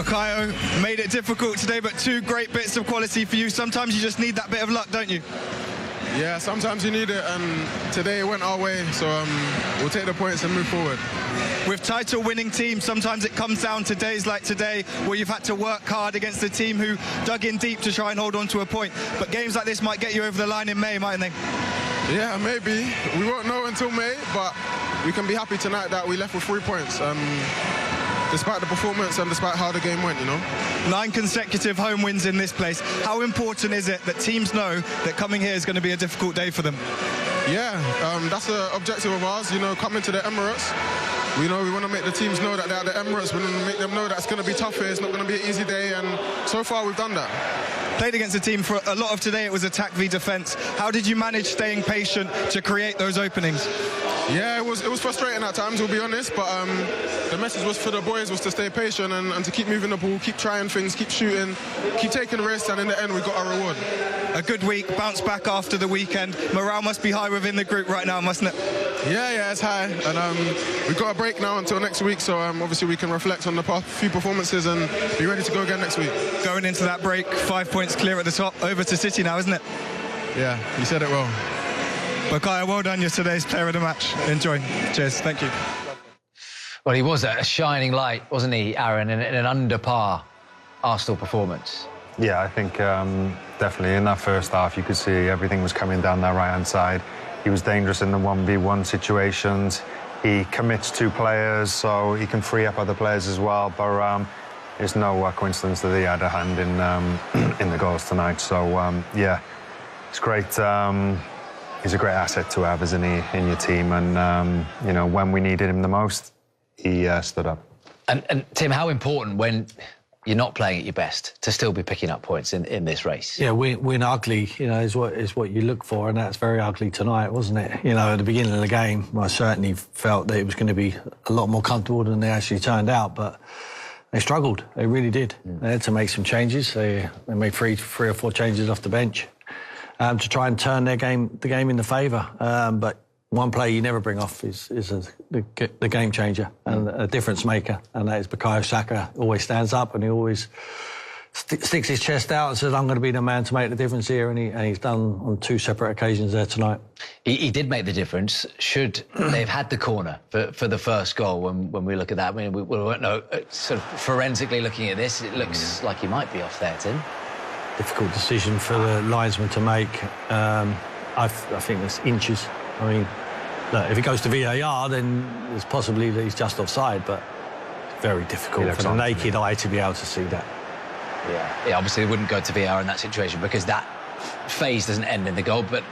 Bukayo made it difficult today, but two great bits of quality for you. Sometimes you just need that bit of luck, don't you? Yeah, sometimes you need it, and today it went our way, so we'll take the points and move forward. With title-winning teams, sometimes it comes down to days like today where you've had to work hard against a team who dug in deep to try and hold on to a point. But games like this might get you over the line in May, mightn't they? Yeah, maybe. We won't know until May, but we can be happy tonight that we left with 3 points. Despite the performance and despite how the game went, you know. 9 consecutive home wins in this place. How important is it that teams know that coming here is going to be a difficult day for them? Yeah, that's an objective of ours, you know, coming to the Emirates. We want to make the teams know that they're at the Emirates. We want to make them know that it's going to be tough here. It's not going to be an easy day, and so far we've done that. Played against a team for a lot of today. It was attack v defence. How did you manage staying patient to create those openings? Yeah, it was frustrating at times, we'll be honest, but the message was for the boys was to stay patient and to keep moving the ball, keep trying things, keep shooting, keep taking risks, and in the end we got our reward. A good week, bounce back after the weekend. Morale must be high within the group right now, mustn't it? Yeah, it's high, and we've got a break now until next week, so obviously we can reflect on the past few performances and be ready to go again next week. Going into that break, 5 points clear at the top, over to City now, isn't it? Yeah, you said it well. Bukayo, well done. You're today's player of the match. Enjoy. Cheers. Thank you. Well, he was a shining light, wasn't he, Aaron, in an under-par Arsenal performance? Yeah, I think definitely in that first half you could see everything was coming down that right-hand side. He was dangerous in the 1v1 situations. He commits 2 players, so he can free up other players as well. But it's no coincidence that he had a hand in the goals tonight. So, yeah, it's great. He's a great asset to have, isn't he, in your team? And, you know, when we needed him the most, he stood up. And Tim, how important when you're not playing at your best to still be picking up points in this race? Yeah, win ugly, you know, is what you look for, and that's very ugly tonight, wasn't it? You know, at the beginning of the game, I certainly felt that it was going to be a lot more comfortable than they actually turned out, but they struggled. They really did. They had to make some changes. They made three or four changes off the bench. To try and turn the game in the favour. But one player you never bring off is the game changer and a difference maker, and that is Bukayo Saka. Always stands up and he always sticks his chest out and says, I'm going to be the man to make the difference here, and he's done on 2 separate occasions there tonight. He did make the difference. Should they've had the corner for the first goal, when we look at that, I mean, we won't know, sort of forensically looking at this, it looks like he might be off there, Tim. Difficult decision for the linesman to make. I think there's inches. I mean, look, if it goes to VAR, then it's possibly that he's just offside, but it's very difficult for the naked eye to be able to see that. Yeah, obviously they wouldn't go to VAR in that situation because that phase doesn't end in the goal, but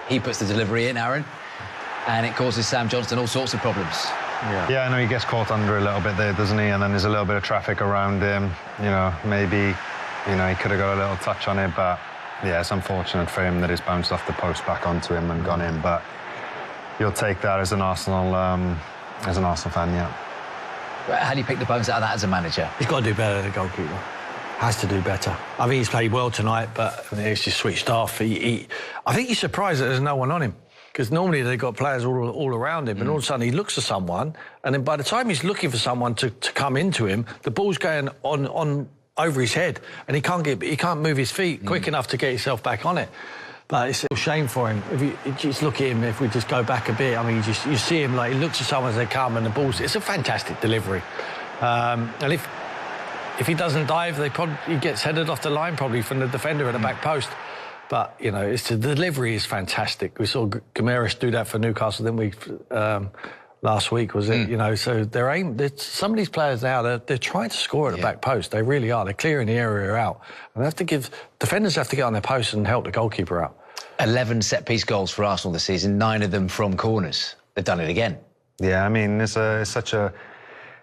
he puts the delivery in, Aaron, and it causes Sam Johnstone all sorts of problems. Yeah, I know he gets caught under a little bit there, doesn't he? And then there's a little bit of traffic around him. You know, maybe, you know, he could have got a little touch on it, but yeah, it's unfortunate for him that he's bounced off the post back onto him and gone in. But you'll take that as an Arsenal fan, yeah. How do you pick the bones out of that as a manager? He's got to do better than the goalkeeper. Has to do better. I think he's played well tonight, but he's just switched off. I think he's surprised that there's no one on him, because normally they've got players all around him, and all of a sudden he looks for someone, and then by the time he's looking for someone to come into him, the ball's going on over his head, and he can't move his feet quick enough to get himself back on it. But it's a shame for him. If you just look at him, if we just go back a bit, I mean, you see him like he looks at someone as they come, and the ball's. It's a fantastic delivery. And if he doesn't dive, he gets headed off the line probably from the defender at the back post. But you know, the delivery is fantastic. We saw Gomeris do that for Newcastle, didn't we? Last week, was it? You know, so some of these players now, they're trying to score at the back post. They really are. They're clearing the area out. And defenders have to get on their posts and help the goalkeeper out. 11 set-piece goals for Arsenal this season, 9 of them from corners. They've done it again. Yeah, I mean, it's such a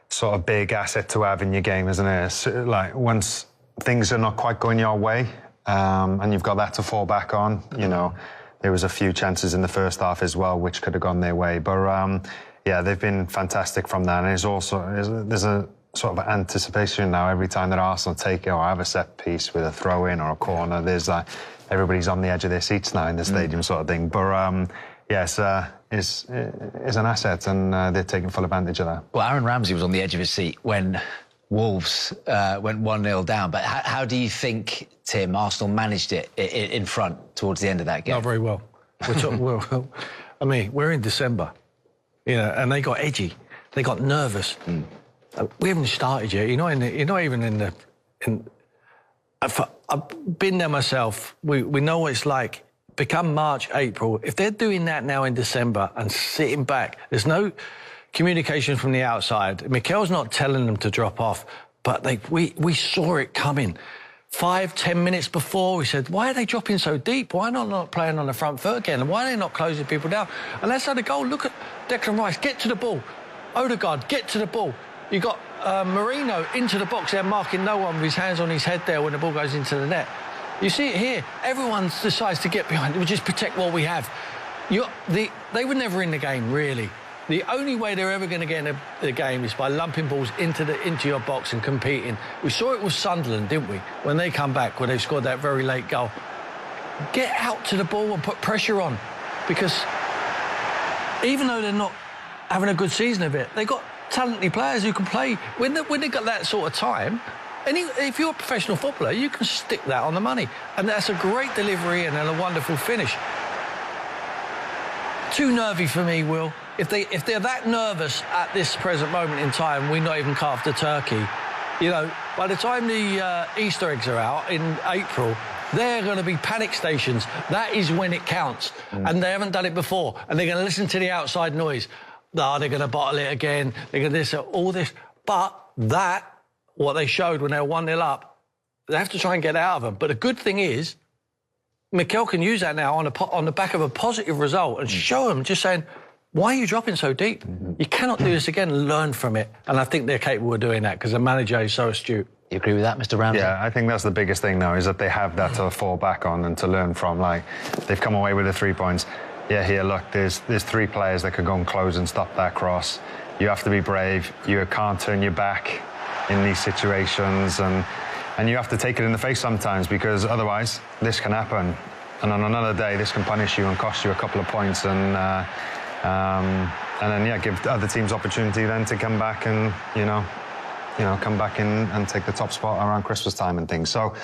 sort of big asset to have in your game, isn't it? It's like, once things are not quite going your way, and you've got that to fall back on, you know, there was a few chances in the first half as well which could have gone their way. But yeah, they've been fantastic from that. And there's a sort of anticipation now every time that Arsenal take it or have a set piece with a throw in or a corner. There's like everybody's on the edge of their seats now in the stadium, sort of thing. But yes, it's an asset, and they're taking full advantage of that. Well, Aaron Ramsey was on the edge of his seat when Wolves went 1-0 down. But how do you think, Tim, Arsenal managed it in front towards the end of that game? Not very well. I mean, we're in December, and they got edgy. They got nervous. We haven't started yet. You're not even in the. I've been there myself. We know what it's like. Become March, April. If they're doing that now in December and sitting back, there's no communication from the outside. Mikel's not telling them to drop off, but we saw it coming. 5-10 minutes before, we said, why are they dropping so deep? Why not playing on the front foot again? Why are they not closing people down? And that's how the goal. Look at Declan Rice, get to the ball. Odegaard, get to the ball. You got Marino into the box there, marking no one with his hands on his head there when the ball goes into the net. You see it here. Everyone decides to get behind. We just protect what we have. They were never in the game, really. The only way they're ever going to get in the game is by lumping balls into your box and competing. We saw it with Sunderland, didn't we? When they come back, where they scored that very late goal. Get out to the ball and put pressure on. Because even though they're not having a good season of it, they got talented players who can play. When they got that sort of time, if you're a professional footballer, you can stick that on the money. And that's a great delivery and a wonderful finish. Too nervy for me, Will. If they're that nervous at this present moment in time, we're not even carved the turkey. By the time the Easter eggs are out in April, they're going to be panic stations. That is when it counts. And they haven't done it before. And they're going to listen to the outside noise. They're going to bottle it again. They're going to this, all this. But what they showed when they were 1-0 up, they have to try and get out of them. But the good thing is, Mikel can use that now on the back of a positive result and show them, just saying, why are you dropping so deep? You cannot do this again. Learn from it. And I think they're capable of doing that because the manager is so astute. You agree with that, Mr. Ramsey? Yeah, I think that's the biggest thing now, is that they have that to fall back on and to learn from. Like, they've come away with the 3 points. Yeah, here, look, there's 3 players that could go and close and stop that cross. You have to be brave. You can't turn your back in these situations, and you have to take it in the face sometimes, because otherwise this can happen. And on another day, this can punish you and cost you a couple of points, and then give other teams opportunity then to come back and come back in and take the top spot around Christmas time and things. So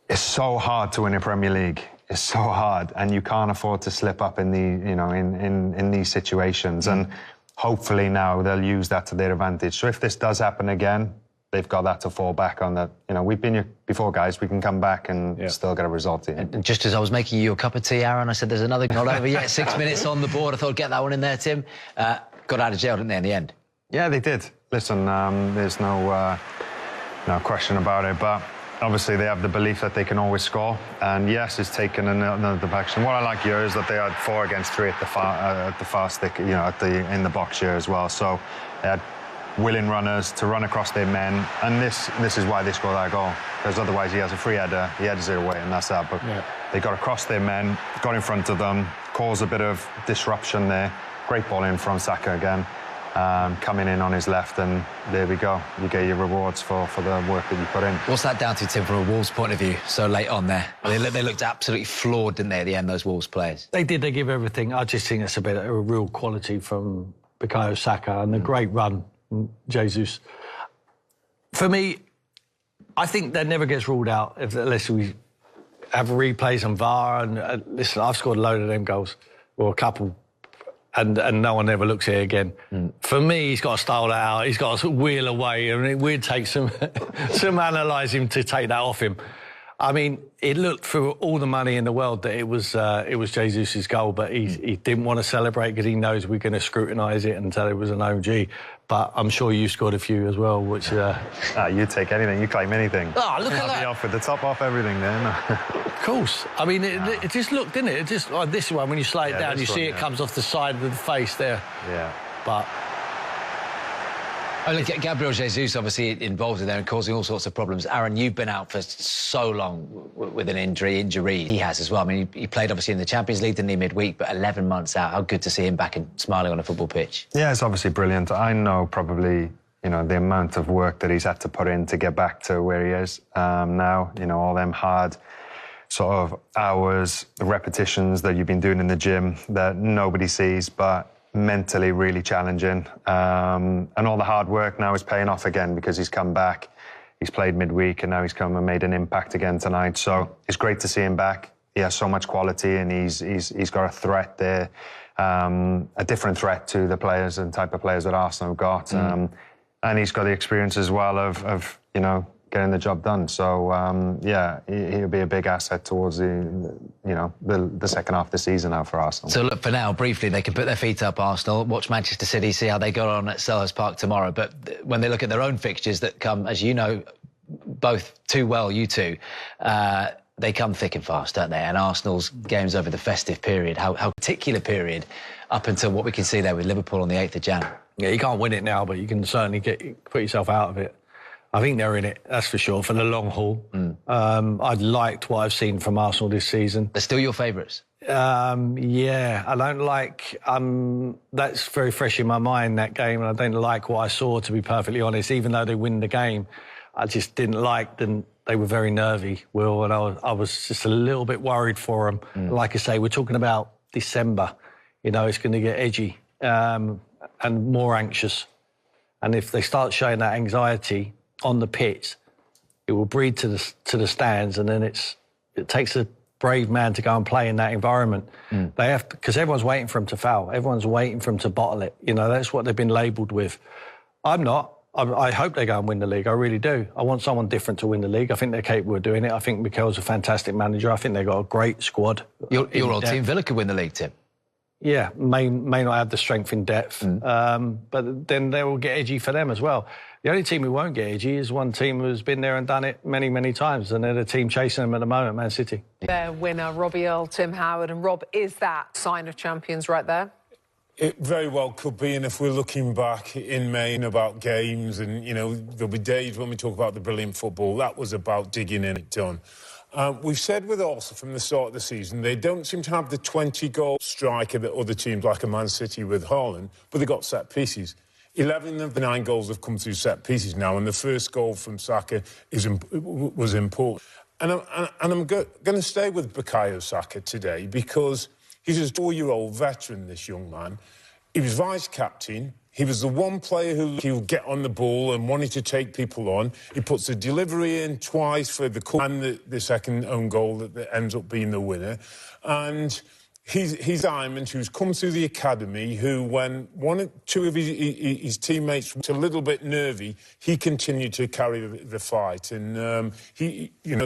it's so hard to win a Premier League. It's so hard, and you can't afford to slip up in in these situations. And hopefully now they'll use that to their advantage. So if this does happen again, they've got that to fall back on. That we've been here before, guys. We can come back and still get a result here. And just as I was making you a cup of tea, Aaron, I said there's another not over yet. 6 minutes on the board. I thought, get that one in there, Tim. Got out of jail, didn't they, in the end? Yeah, they did. Listen, there's no question about it. But obviously they have the belief that they can always score. And yes, it's taken another direction. What I like here is that they had 4 against 3 at the far stick, in the box here as well. So they had willing runners to run across their men, and this is why they scored that goal, because otherwise he has a free header, he headers it away, and that's that. But they got across their men, got in front of them, caused a bit of disruption there. Great ball in from Saka again, coming in on his left, and there we go. You get your rewards for the work that you put in. What's that down to, Tim, from a Wolves point of view, so late on there? They looked absolutely flawed, didn't they, at the end, those Wolves players? They did. They give everything. I just think it's a bit of a real quality from Bukayo Saka, and the great run Jesus. For me, I think that never gets ruled out unless we have replays on VAR. And listen, I've scored a load of them goals, or a couple, and no one ever looks here again. For me, he's got to style that out. He's got to wheel away. I mean, it would take some analysing to take that off him. I mean, it looked through all the money in the world that it was Jesus' goal, but he didn't want to celebrate because he knows we're going to scrutinise it and tell it was an OG. But I'm sure you scored a few as well, which... you take anything, you claim anything. Oh, look at that. Off with the top off everything then. Of course. I mean, it just looked, didn't it? It just, like this one, when you slide it down, you see it comes off the side of the face there. Yeah. But... Oh, look, Gabriel Jesus obviously involved in there and causing all sorts of problems. Aaron, you've been out for so long with an injury. He has as well. I mean, he played obviously in the Champions League, didn't he, midweek, but 11 months out. How good to see him back and smiling on a football pitch. Yeah, it's obviously brilliant. I know probably, the amount of work that he's had to put in to get back to where he is now. All them hard sort of hours, repetitions that you've been doing in the gym that nobody sees, but mentally really challenging. And all the hard work now is paying off again because he's come back. He's played midweek and now he's come and made an impact again tonight. So it's great to see him back. He has so much quality and he's got a threat there, a different threat to the players and type of players that Arsenal have got. And he's got the experience as well of you know, getting the job done. So, yeah, he'll be a big asset towards the second half of the season now for Arsenal. So, look, for now, briefly, they can put their feet up, Arsenal, watch Manchester City, see how they go on at Selhurst Park tomorrow. But when they look at their own fixtures that come, as you know, both too well, you two, they come thick and fast, don't they? And Arsenal's games over the festive period, how particular period, up until what we can see there with Liverpool on the 8th of Jan. Yeah, you can't win it now, but you can certainly put yourself out of it. I think they're in it, that's for sure, for the long haul. I've liked what I've seen from Arsenal this season. They're still your favourites? Yeah, I don't like... that's very fresh in my mind, that game, and I don't like what I saw, to be perfectly honest. Even though they win the game, I just didn't like them. They were very nervy, Will, and I was just a little bit worried for them. Like I say, we're talking about December. You know, it's going to get edgy and more anxious. And if they start showing that anxiety on the pitch, it will breed to the stands, and then it takes a brave man to go and play in that environment. They have to, because everyone's waiting for him to foul. Everyone's waiting for him to bottle it. You know, that's what they've been labelled with. I'm not. I hope they go and win the league. I really do. I want someone different to win the league. I think they're capable of doing it. I think Mikel's a fantastic manager. I think they've got a great squad. Your old team, Villa, could win the league, Tim. Yeah, may not have the strength in depth, but then they will get edgy for them as well. The only team who won't get edgy is one team who's been there and done it many, many times, and they're the team chasing them at the moment, Man City. Their winner, Robbie Earle, Tim Howard. And Rob, is that sign of champions right there? It very well could be, and if we're looking back in May and about games, and, you know, there'll be days when we talk about the brilliant football, that was about digging in it done. We've said with Arsenal from the start of the season, they don't seem to have the 20-goal striker that other teams like a Man City with Haaland, but they got set pieces. 11 of the 9 goals have come through set pieces now, and the first goal from Saka was important. And I'm going to stay with Bukayo Saka today because he's a 4-year-old veteran, this young man. He was vice-captain. He was the one player who would get on the ball and wanted to take people on. He puts the delivery in twice for the cup and the second own goal that ends up being the winner. And he's Diamond, who's come through the academy, who when two of his teammates were a little bit nervy, he continued to carry the fight. And they're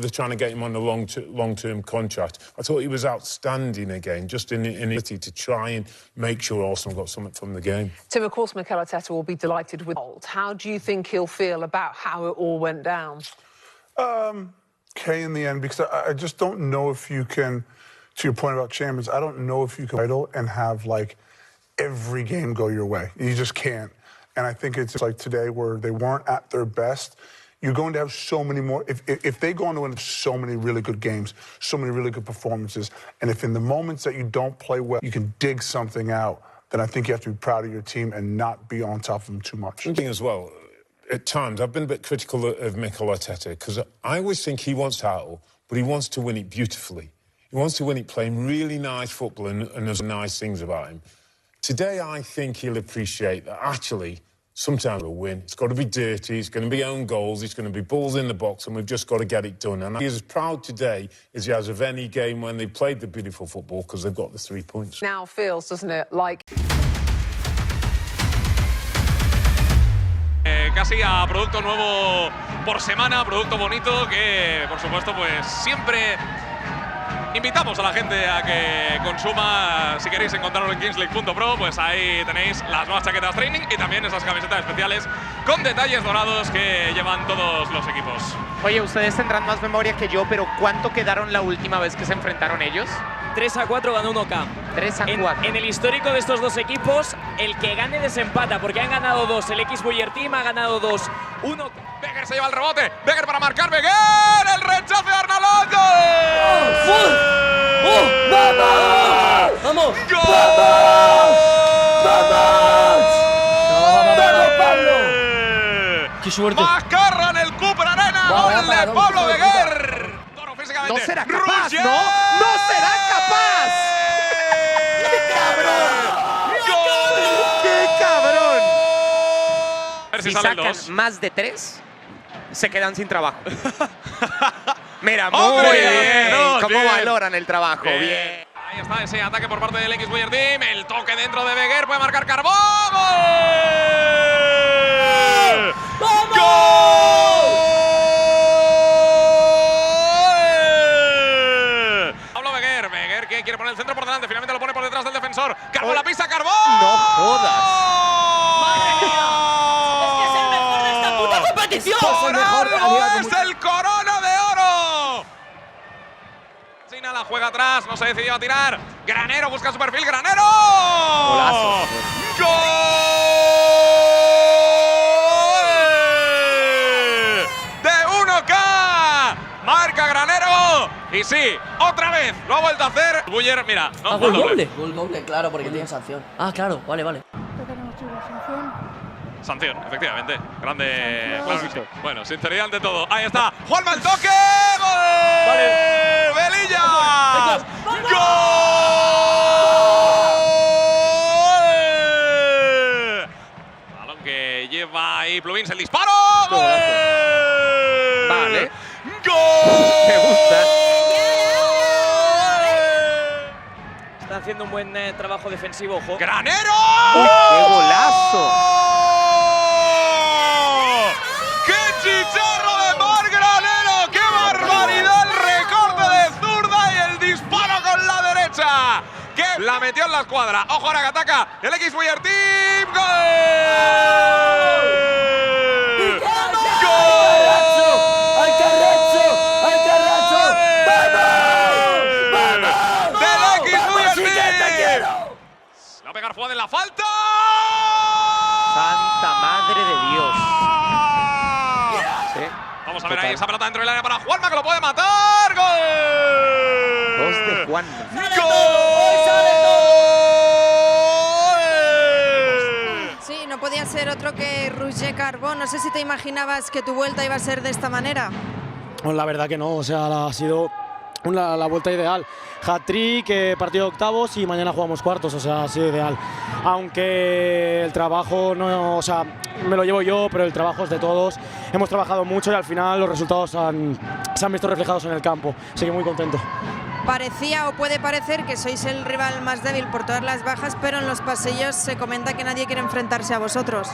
trying to get him on a long-term contract. I thought he was outstanding again, just in the ability to try and make sure Arsenal got something from the game. Tim, of course, Mikel Arteta will be delighted with Old. How do you think he'll feel about how it all went down? Okay in the end, because I just don't know if you can... To your point about champions, I don't know if you can title and have, like, every game go your way. You just can't. And I think it's like today where they weren't at their best. You're going to have so many more. If they go on to win so many really good games, so many really good performances, and if in the moments that you don't play well, you can dig something out, then I think you have to be proud of your team and not be on top of them too much. One thing as well, at times, I've been a bit critical of Mikel Arteta because I always think he wants title, but he wants to win it beautifully. He wants to win it playing really nice football and there's nice things about him. Today, I think he'll appreciate that actually, sometimes we'll win. It's got to be dirty, it's going to be own goals, it's going to be balls in the box, and we've just got to get it done. And he's as proud today as he has of any game when they played the beautiful football because they've got the 3 points. Now feels, doesn't it, like... Casi a producto nuevo por semana, producto bonito que, por supuesto, pues siempre... Invitamos a la gente a que consuma, si queréis encontrarlo en kingsleague.pro, pues ahí tenéis las nuevas chaquetas training y también esas camisetas especiales con detalles dorados que llevan todos los equipos. Oye, ustedes tendrán más memoria que yo, pero ¿cuánto quedaron la última vez que se enfrentaron ellos? 3-4 ganó 1K. 3-4. En el histórico de estos dos equipos, el que gane desempata, porque han ganado 2. El X-Boyer Team ha ganado 2. 1. Becker se lleva el rebote. Becker para marcar. Becker. El rechace de Arnaldo. ¡Gol! ¡Vamos! ¡Vamos! ¡Gol! ¡Vamos, Pablo! ¡Qué suerte! Mascarra en el Cooper Arena. ¡Gol de Pablo Becker! Toro físicamente. ¡No será capaz, no! ¡No será capaz! ¡Qué cabrón! ¡Gol! si si sale el sacan 2. más de 3, se quedan sin trabajo. Mira, ¡Hombre! muy bien. Dos, ¿Cómo bien. valoran el trabajo? Bien. Ahí está ese ataque por parte del X Buyer Team. El toque dentro de Beguer. Puede marcar Carbó. ¡Gol! ¡Gol! Pablo Beguer. Beguer que quiere poner el centro por delante. Finalmente lo pone por detrás del defensor. Carbó la pista. Carbó. No jodas. ¡Por algo es el Corona de Oro! Sina la juega atrás, no se decidió a tirar. Granero busca su perfil, Granero. Golazo. ¡Gol! ¡De 1K! Marca Granero. Y sí, otra vez lo ha vuelto a hacer. Buller, mira, no, gol doble. Gol doble, claro, porque tiene sanción. Ah, claro, vale. Sanción, efectivamente. Grande. Claro que sí. Bueno, sinceridad ante todo. Ahí está. Juanma el toque. ¡Gol! Vale. ¡Velilla! ¡Gol! Balón que lleva ahí Pluvins el disparo. ¡Gol! Vale. ¡Gol! Me gusta. Está haciendo un buen trabajo defensivo, ojo. ¡Granero! ¡Uy, qué golazo! ¡Qué chicharro de Mar Granero! ¡Qué barbaridad! El recorte de zurda y el disparo con la derecha. Que la metió en la escuadra. Ojo ahora que ataca el X Buyer Team. ¡Gol! Va a pegar Fuad en la falta. Santa madre de Dios. Sí. Vamos a ver ahí esa pelota dentro del área para Juanma que lo puede matar. ¡Gol! 2 de Juan. Sí, no podía ser otro que Roger Carbó. No sé si te imaginabas que tu vuelta iba a ser de esta manera. La verdad que no, o sea, ha sido la vuelta ideal. Hat-trick, partido de octavos y mañana jugamos cuartos, o sea, ha sido ideal. Aunque el trabajo no, o sea, me lo llevo yo, pero el trabajo es de todos. Hemos trabajado mucho y al final los resultados se han visto reflejados en el campo, así que muy contento. Parecía o puede parecer que sois el rival más débil por todas las bajas, pero en los pasillos se comenta que nadie quiere enfrentarse a vosotros.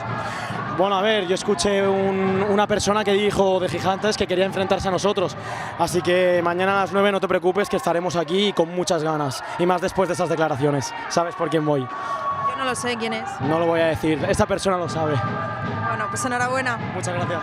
Bueno, a ver, yo escuché una persona que dijo de Gigantes que quería enfrentarse a nosotros, así que mañana a las 9 no te preocupes que estaremos aquí con muchas ganas, y más después de esas declaraciones. ¿Sabes por quién voy? Yo no lo sé quién es. No lo voy a decir, esta persona lo sabe. Bueno, pues enhorabuena. Muchas gracias.